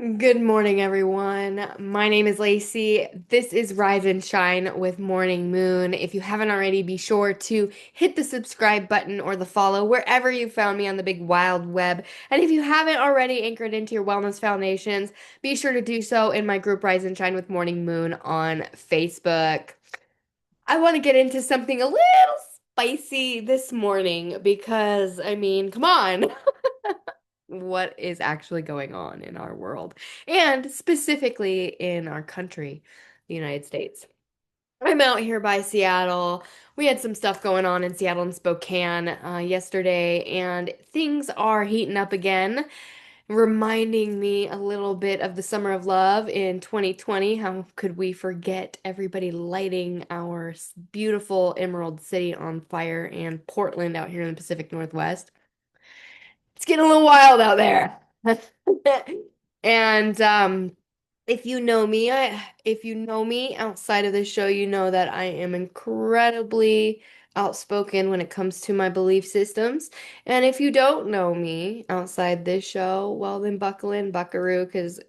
Good morning, everyone. My name is Lacy. This is Rise and Shine with Morning Moon. If you haven't already, be sure to hit the subscribe button or the follow wherever you found me on the big wild web. And if you haven't already anchored into your wellness foundations, be sure to do so in my group Rise and Shine with Morning Moon on Facebook. I want to get into something a little spicy this morning because, come on. What is actually going on in our world and specifically in our country, the United States. I'm out here by Seattle. We had some stuff going on in Seattle and Spokane yesterday, and things are heating up again, reminding me a little bit of the summer of love in 2020. How could we forget everybody lighting our beautiful Emerald City on fire and Portland out here in the Pacific Northwest? It's getting a little wild out there. And if you know me outside of this show, you know that I am incredibly outspoken when it comes to my belief systems. And if you don't know me outside this show, well then buckle in, buckaroo, because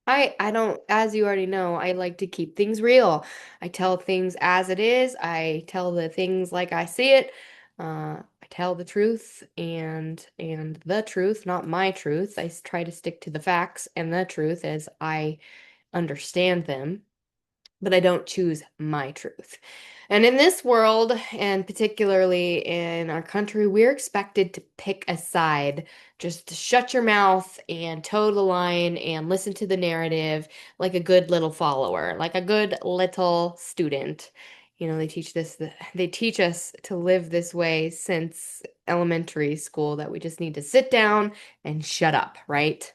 I don't, as you already know, I like to keep things real. I tell things as it is. I tell the things like I see it. I tell the truth and the truth, not my truth. Try to stick to the facts and the truth as I understand them, but I don't choose my truth. And in this world, and particularly in our country, we're expected to pick a side, just to shut your mouth and toe the line and listen to the narrative like a good little follower, like a good little student. They teach us to live this way since elementary school that we just need to sit down and shut up, right?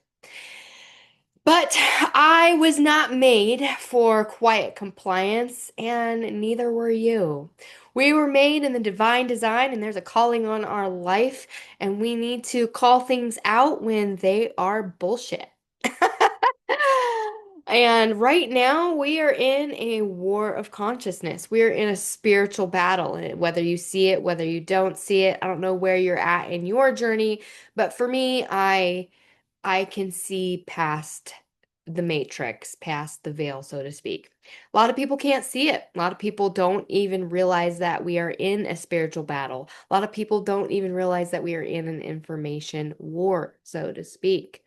But I was not made for quiet compliance, and neither were you. We were made in the divine design, and there's a calling on our life, and we need to call things out when they are bullshit. And right now, we are in a war of consciousness. We are in a spiritual battle, and whether you see it, whether you don't see it, I don't know where you're at in your journey, but for me, I can see past the matrix, past the veil, so to speak. A lot of people can't see it. A lot of people don't even realize that we are in a spiritual battle. A lot of people don't even realize that we are in an information war, so to speak.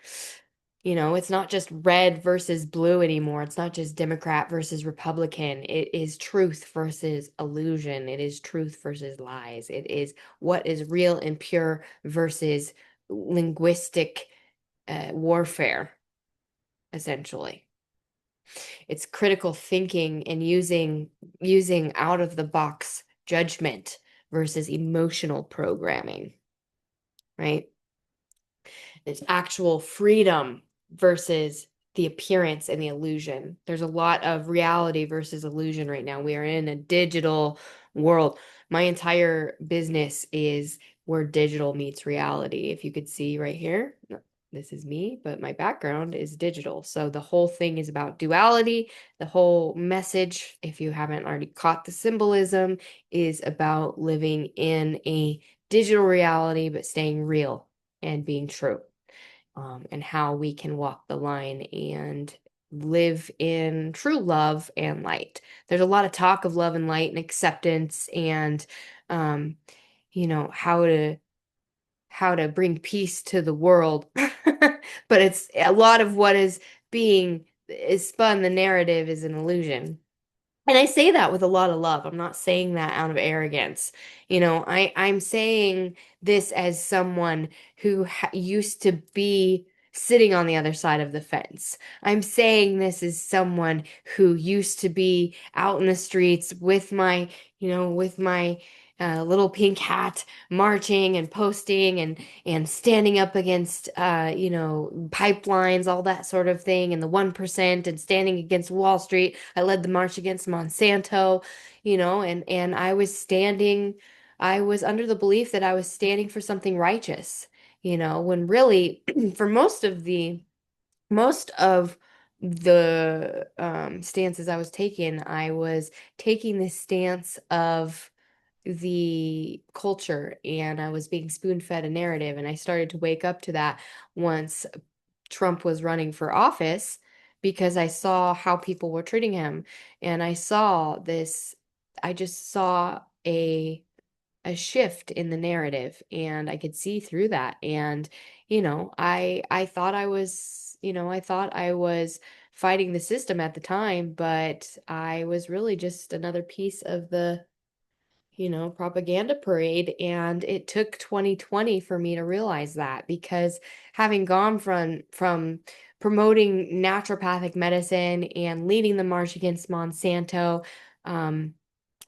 It's not just red versus blue anymore. It's not just Democrat versus Republican. It is truth versus illusion. It is truth versus lies. It is what is real and pure versus linguistic warfare, essentially. It's critical thinking and using out of the box judgment versus emotional programming, right? It's actual freedom versus the appearance and the illusion. There's a lot of reality versus illusion right now. We are in a digital world. My entire business is where digital meets reality. If you could see right here, this is me, but my background is digital. So the whole thing is about duality. The whole message, if you haven't already caught the symbolism, is about living in a digital reality, but staying real and being true, and how we can walk the line and live in true love and light. There's a lot of talk of love and light and acceptance and um, how to bring peace to the world. But it's a lot of what is spun, the narrative is an illusion. And I say that with a lot of love. I'm not saying that out of arrogance. I'm saying this as someone who used to be sitting on the other side of the fence. I'm saying this as someone who used to be out in the streets with my little pink hat, marching and posting and standing up against pipelines, all that sort of thing, and the 1% and standing against Wall Street. I led the march against Monsanto, and I was under the belief that I was standing for something righteous, when really for most of the stances I was taking, I was taking this stance of the culture, and I was being spoon-fed a narrative, and I started to wake up to that once Trump was running for office because I saw how people were treating him. And I just saw a shift in the narrative and I could see through that. And, I thought I thought I was fighting the system at the time, but I was really just another piece of the propaganda parade. And it took 2020 for me to realize that because having gone from promoting naturopathic medicine and leading the march against Monsanto, um,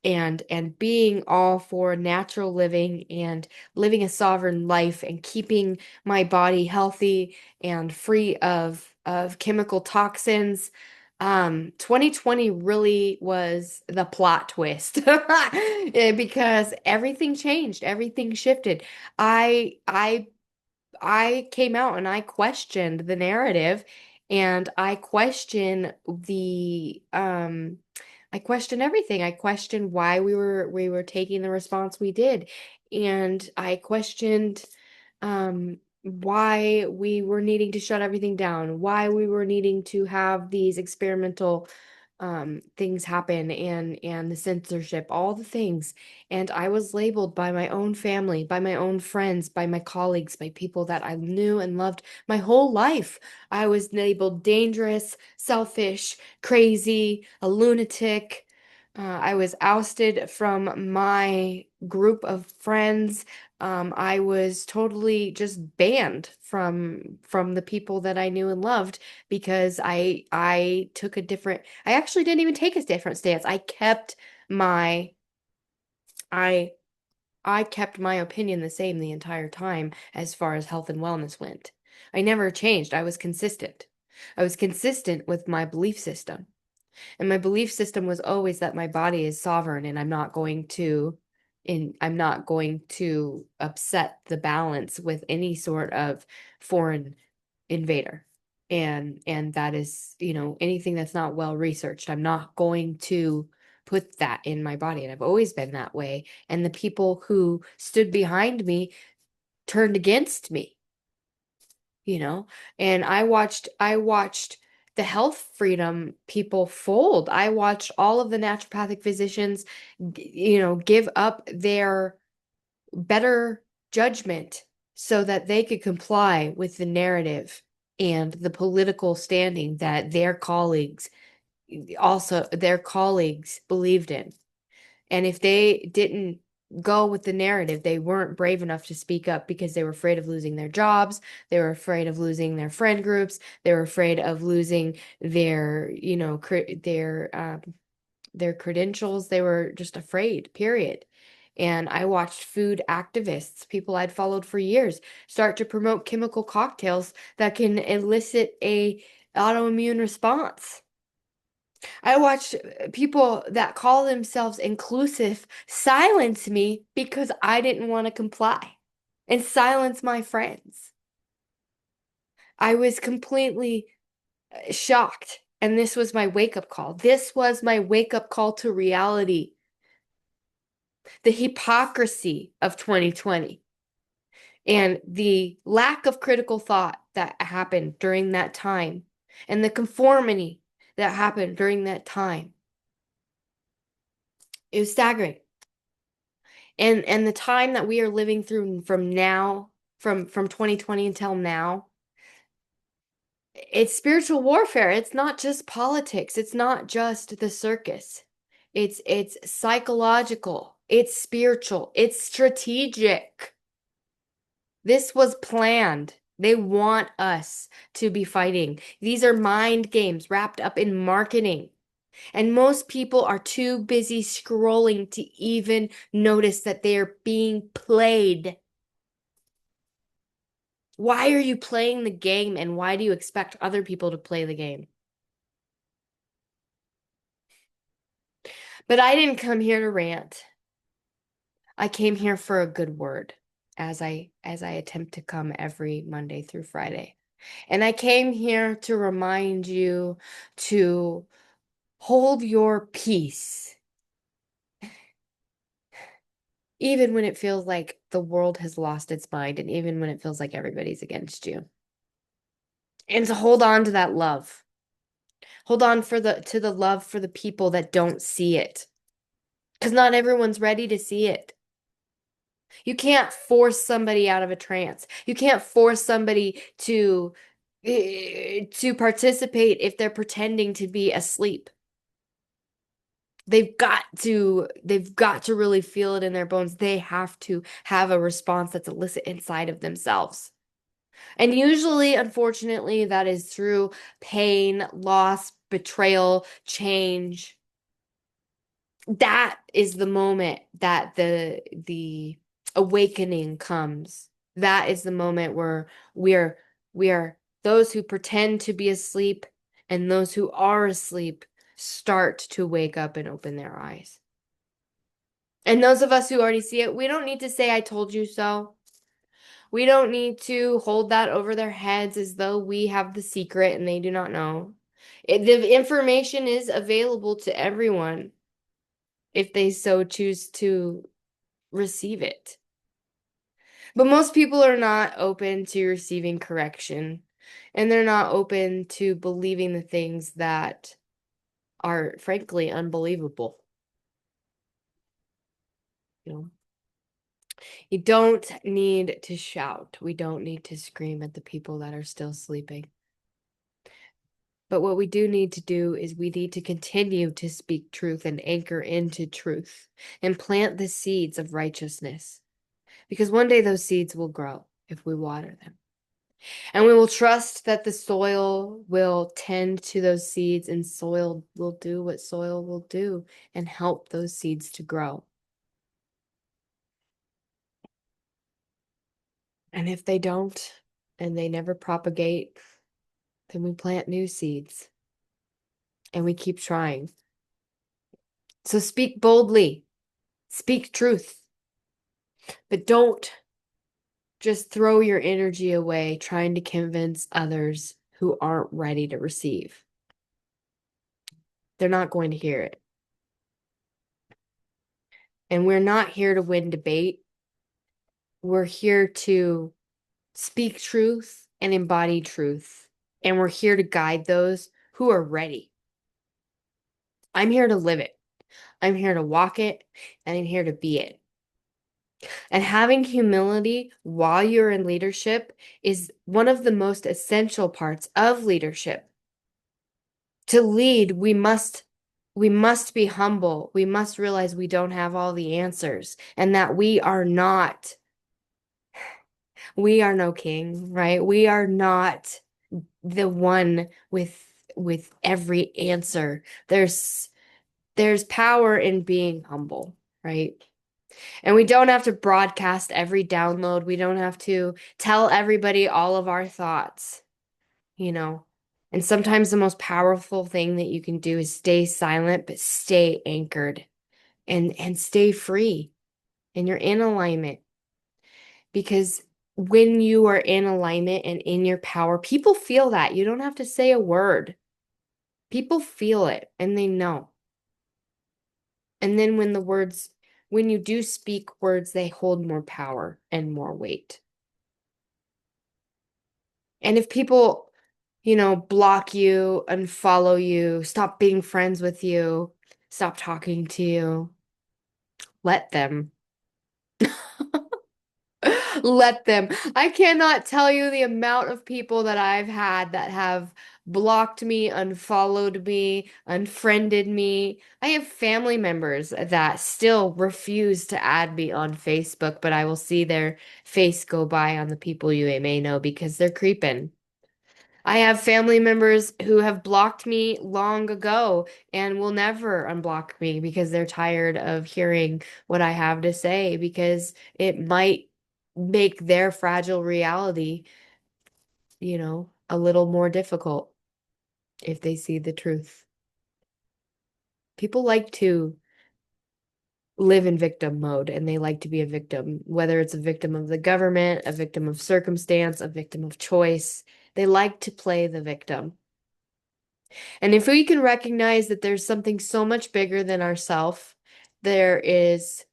and being all for natural living and living a sovereign life and keeping my body healthy and free of chemical toxins. 2020 really was the plot twist because everything changed, everything shifted. I came out and I questioned the narrative and I questioned everything. I questioned why we were taking the response we did. And I questioned why we were needing to shut everything down, why we were needing to have these experimental things happen and the censorship, all the things. And I was labeled by my own family, by my own friends, by my colleagues, by people that I knew and loved my whole life. I was labeled dangerous, selfish, crazy, a lunatic. I was ousted from my group of friends. I was totally just banned from the people that I knew and loved because I took a different. I actually didn't even take a different stance. My I I kept my opinion the same the entire time as far as health and wellness went. I never changed. I was consistent. I was consistent with my belief system. And my belief system was always that my body is sovereign and I'm not going to upset the balance with any sort of foreign invader. And that is, anything that's not well researched. I'm not going to put that in my body. And I've always been that way. And the people who stood behind me turned against me, you know? And I watched the health freedom people fold. I watched all of the naturopathic physicians, give up their better judgment so that they could comply with the narrative and the political standing that their colleagues believed in. And if they didn't go with the narrative, they weren't brave enough to speak up because they were afraid of losing their jobs, they were afraid of losing their friend groups, they were afraid of losing their credentials. They were just afraid, period. And I watched food activists, people I'd followed for years, start to promote chemical cocktails that can elicit a autoimmune response. I watched people that call themselves inclusive silence me because I didn't want to comply and silence my friends. I was completely shocked. And this was my wake up call. This was my wake up call to reality. The hypocrisy of 2020 and the lack of critical thought that happened during that time and the conformity that happened during that time. It was staggering. And the time that we are living through from now, from 2020 until now, it's spiritual warfare. It's not just politics. It's not just the circus. It's psychological. It's spiritual. It's strategic. This was planned. They want us to be fighting. These are mind games wrapped up in marketing. And most people are too busy scrolling to even notice that they are being played. Why are you playing the game and why do you expect other people to play the game? But I didn't come here to rant. I came here for a good word as I attempt to come every Monday through Friday. And I came here to remind you to hold your peace, even when it feels like the world has lost its mind, and even when it feels like everybody's against you. and to hold on to that love. Hold on to the love for the people that don't see it. Because not everyone's ready to see it. You can't force somebody out of a trance. You can't force somebody to participate if they're pretending to be asleep. They've got to really feel it in their bones. They have to have a response that's illicit inside of themselves. And usually, unfortunately, that is through pain, loss, betrayal, change. That is the moment that the awakening comes. That is the moment where we are those who pretend to be asleep and those who are asleep start to wake up and open their eyes. And those of us who already see it, we don't need to say, I told you so. We don't need to hold that over their heads as though we have the secret and they do not know. The information is available to everyone if they so choose to receive it. But most people are not open to receiving correction, and they're not open to believing the things that are frankly unbelievable. You know, you don't need to shout. We don't need to scream at the people that are still sleeping. But what we do need to do is we need to continue to speak truth and anchor into truth and plant the seeds of righteousness. Because one day those seeds will grow if we water them. And we will trust that the soil will tend to those seeds and soil will do what soil will do and help those seeds to grow. And if they don't and they never propagate, then we plant new seeds and we keep trying. So speak boldly, speak truth, but don't just throw your energy away trying to convince others who aren't ready to receive. They're not going to hear it. And we're not here to win debate. We're here to speak truth and embody truth. And we're here to guide those who are ready. I'm here to live it. I'm here to walk it, and I'm here to be it. And having humility while you're in leadership is one of the most essential parts of leadership. To lead, we must be humble. We must realize we don't have all the answers and that we are no king, right? We are not the one with every answer. There's power in being humble, right? And we don't have to broadcast every download. We don't have to tell everybody all of our thoughts, you know. And sometimes the most powerful thing that you can do is stay silent, but stay anchored and stay free. And you're in alignment. Because when you are in alignment and in your power, people feel that. You don't have to say a word. People feel it and they know. And then when you do speak words, they hold more power and more weight. And if people, block you, unfollow you, stop being friends with you, stop talking to you, let them. Let them. I cannot tell you the amount of people that I've had that have blocked me, unfollowed me, unfriended me. I have family members that still refuse to add me on Facebook, but I will see their face go by on the people you may know because they're creeping. I have family members who have blocked me long ago and will never unblock me because they're tired of hearing what I have to say because it might make their fragile reality, a little more difficult if they see the truth. People like to live in victim mode and they like to be a victim, whether it's a victim of the government, a victim of circumstance, a victim of choice. They like to play the victim. And if we can recognize that there's something so much bigger than ourself, there is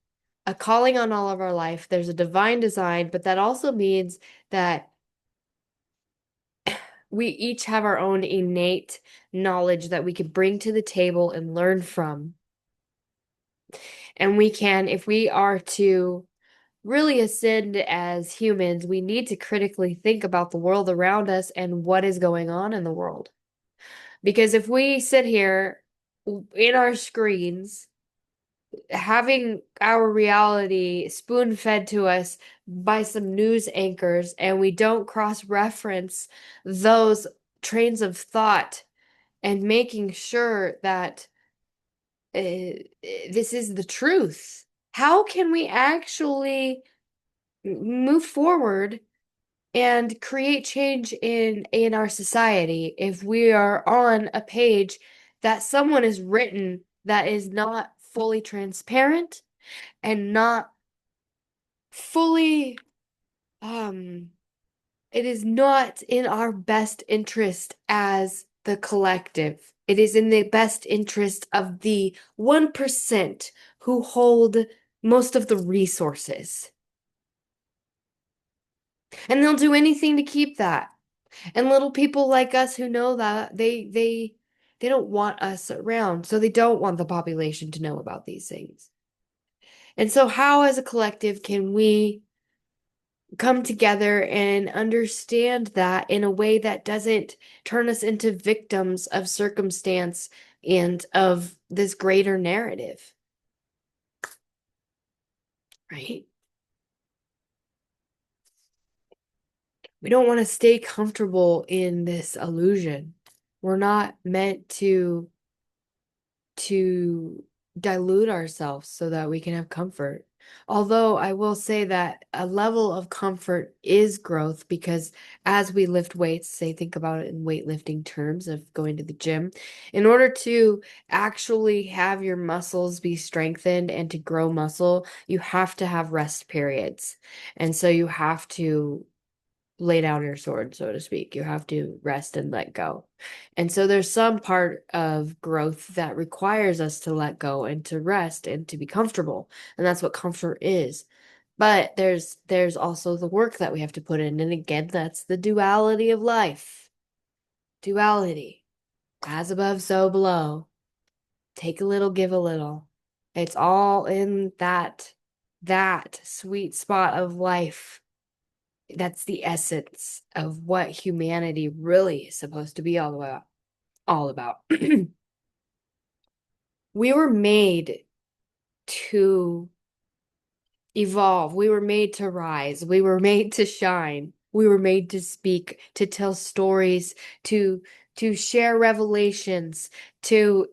a calling on all of our life, there's a divine design, but that also means that We each have our own innate knowledge that we can bring to the table and learn from. And we can, if we are to really ascend as humans, we need to critically think about the world around us and what is going on in the world. Because if we sit here in our screens, having our reality spoon fed to us by some news anchors, and we don't cross reference those trains of thought and making sure that this is the truth, how can we actually move forward and create change in our society if we are on a page that someone has written that is not fully transparent and not fully um it is not in our best interest as the collective. It is in the best interest of the 1% who hold most of the resources. And they'll do anything to keep that. And little people like us who know that, they don't want us around. So they don't want the population to know about these things. And so how as a collective can we come together and understand that in a way that doesn't turn us into victims of circumstance and of this greater narrative, right? We don't want to stay comfortable in this illusion. We're not meant to dilute ourselves so that we can have comfort. Although I will say that a level of comfort is growth because as we lift weights, say, think about it in weightlifting terms of going to the gym, in order to actually have your muscles be strengthened and to grow muscle, you have to have rest periods. And so you have to lay down your sword, so to speak. You have to rest and let go. And so there's some part of growth that requires us to let go and to rest and to be comfortable. And that's what comfort is. But there's also the work that we have to put in. And again, that's the duality of life. Duality. As above, so below. Take a little, give a little. It's all in that sweet spot of life. That's the essence of what humanity really is supposed to be all about. We were made to evolve. We were made to rise. We were made to shine. We were made to speak, to tell stories, to to share revelations, to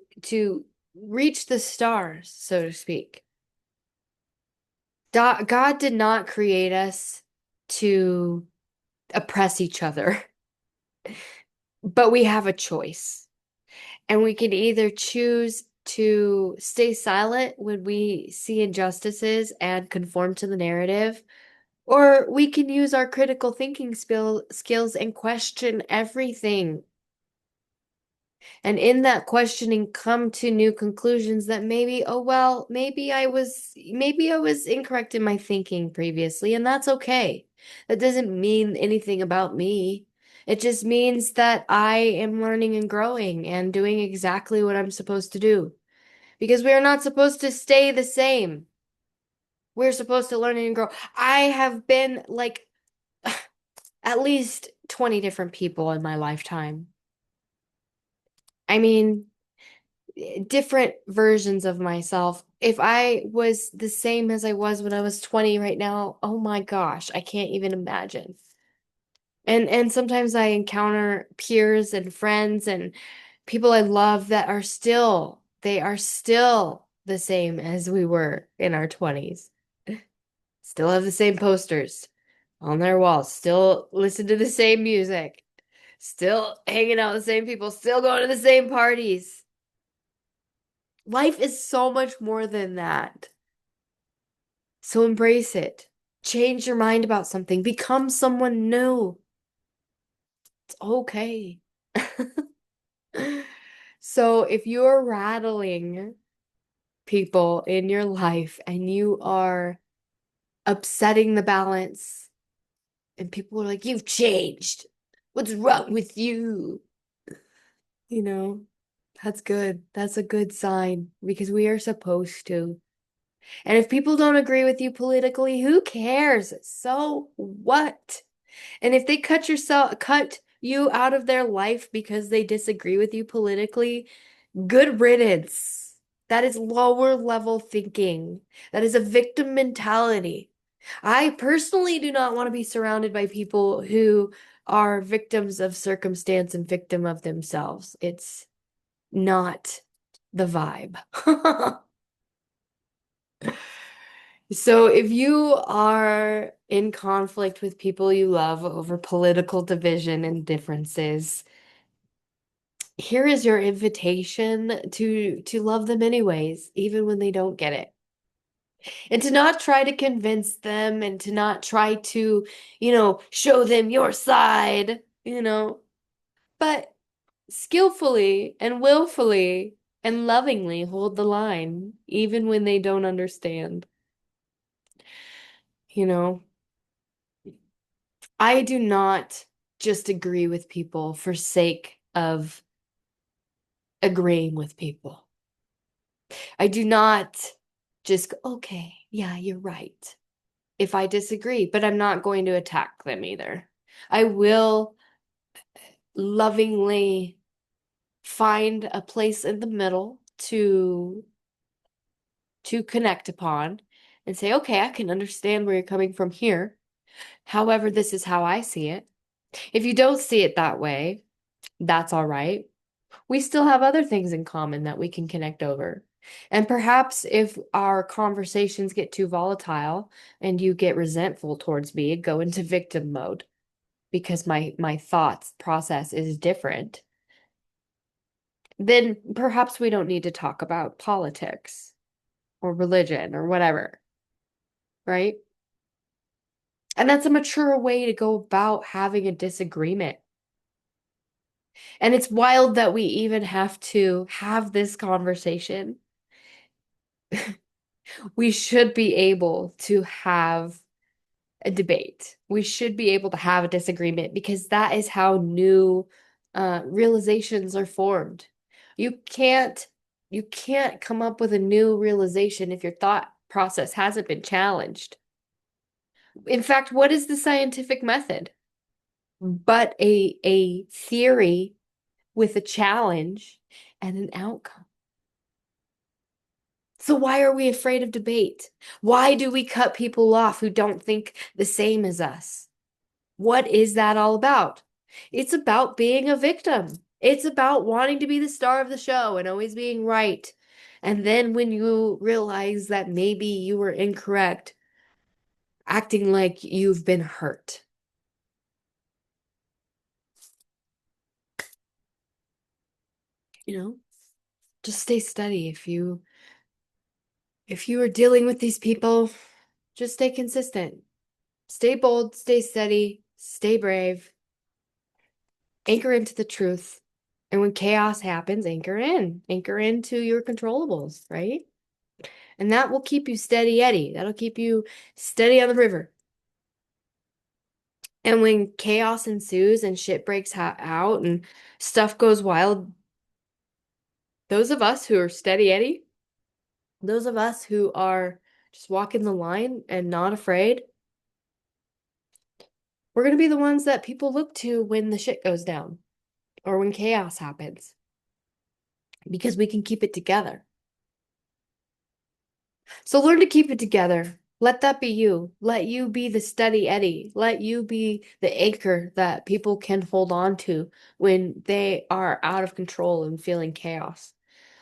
reach the stars, so to speak. God did not create us to oppress each other, but we have a choice. And we can either choose to stay silent when we see injustices and conform to the narrative, or we can use our critical thinking skills and question everything. And in that questioning, come to new conclusions that maybe, oh well, maybe I was incorrect in my thinking previously, and that's okay. That doesn't mean anything about me. It just means that I am learning and growing and doing exactly what I'm supposed to do. Because we are not supposed to stay the same. We're supposed to learn and grow. I have been like at least 20 different people in my lifetime. I mean, different versions of myself. If I was the same as I was when I was 20 right now, oh my gosh, I can't even imagine. And sometimes I encounter peers and friends and people I love that they are still the same as we were in our 20s. Still have the same posters on their walls, still listen to the same music, still hanging out with the same people, still going to the same parties. Life is so much more than that. So embrace it. Change your mind about something. Become someone new. It's okay. So if you're rattling people in your life and you are upsetting the balance and people are like, you've changed. What's wrong with you? You know, that's good. That's a good sign because we are supposed to. And if people don't agree with you politically, who cares? So what? And if they cut you out of their life because they disagree with you politically, good riddance. That is lower level thinking. That is a victim mentality. I personally do not want to be surrounded by people who are victims of circumstance and victim of themselves. It's not the vibe. So if you are in conflict with people you love over political division and differences, here is your invitation to love them anyways, even when they don't get it. And to not try to convince them and to not try to, show them your side, but skillfully and willfully and lovingly hold the line, even when they don't understand. You know, I do not just agree with people for sake of agreeing with people. I do not just go, okay, yeah, you're right. If I disagree, but I'm not going to attack them either. I will lovingly find a place in the middle to connect upon and say, okay, I can understand where you're coming from here. However, this is how I see it. If you don't see it that way, that's all right. We still have other things in common that we can connect over. And perhaps if our conversations get too volatile and you get resentful towards me, go into victim mode because my thoughts process is different, then perhaps we don't need to talk about politics or religion or whatever, right? And that's a mature way to go about having a disagreement. And it's wild that we even have to have this conversation. We should be able to have a debate. We should be able to have a disagreement because that is how new realizations are formed. You can't you can't come up with a new realization if your thought process hasn't been challenged. In fact, what is the scientific method? But a theory with a challenge and an outcome. So why are we afraid of debate? Why do we cut people off who don't think the same as us? What is that all about? It's about being a victim. It's about wanting to be the star of the show and always being right. And then when you realize that maybe you were incorrect, acting like you've been hurt. You know, just stay steady. If you are dealing with these people, just stay consistent. Stay bold, stay steady, stay brave. Anchor into the truth. And when chaos happens, anchor in. Anchor into your controllables, right? And that will keep you steady Eddie. That'll keep you steady on the river. And when chaos ensues and shit breaks out and stuff goes wild, those of us who are steady Eddie, those of us who are just walking the line and not afraid, we're going to be the ones that people look to when the shit goes down or when chaos happens because we can keep it together. So learn to keep it together. Let that be you. Let you be the steady Eddie. Let you be the anchor that people can hold on to when they are out of control and feeling chaos.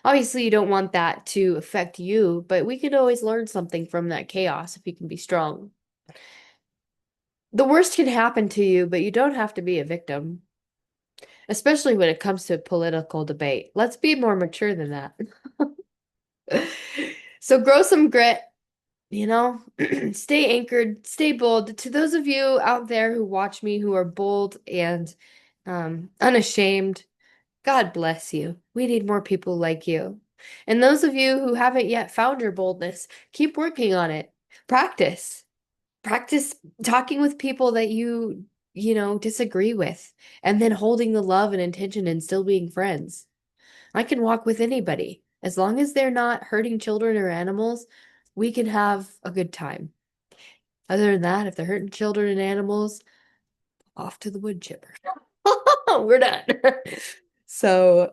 Obviously, you don't want that to affect you, but we can always learn something from that chaos if you can be strong. The worst can happen to you, but you don't have to be a victim, especially when it comes to political debate. Let's be more mature than that. So grow some grit. Stay anchored, stay bold. To those of you out there who watch me who are bold and unashamed, God bless you. We need more people like you. And those of you who haven't yet found your boldness, keep working on it. Practice. Practice talking with people that you disagree with, and then holding the love and intention and still being friends. I can walk with anybody. As long as they're not hurting children or animals, we can have a good time. Other than that, if they're hurting children and animals, off to the wood chipper. We're done. So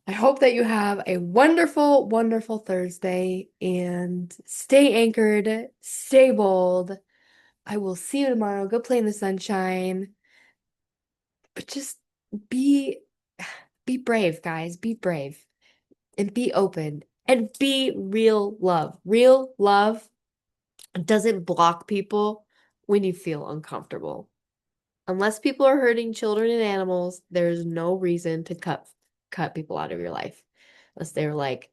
I hope that you have a wonderful, wonderful Thursday and stay anchored, stay bold. I will see you tomorrow. Go play in the sunshine. But just be be brave, guys. Be brave and be open and be real love. Real love doesn't block people when you feel uncomfortable. Unless people are hurting children and animals, there's no reason to cut people out of your life. Unless they're like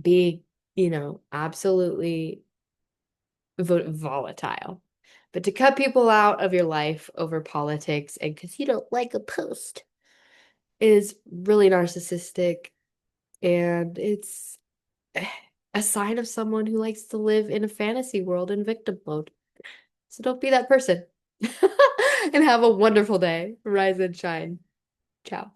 be, absolutely volatile. But to cut people out of your life over politics and because you don't like a post is really narcissistic, and it's a sign of someone who likes to live in a fantasy world in victim mode. So don't be that person. And have a wonderful day. Rise and shine. Ciao.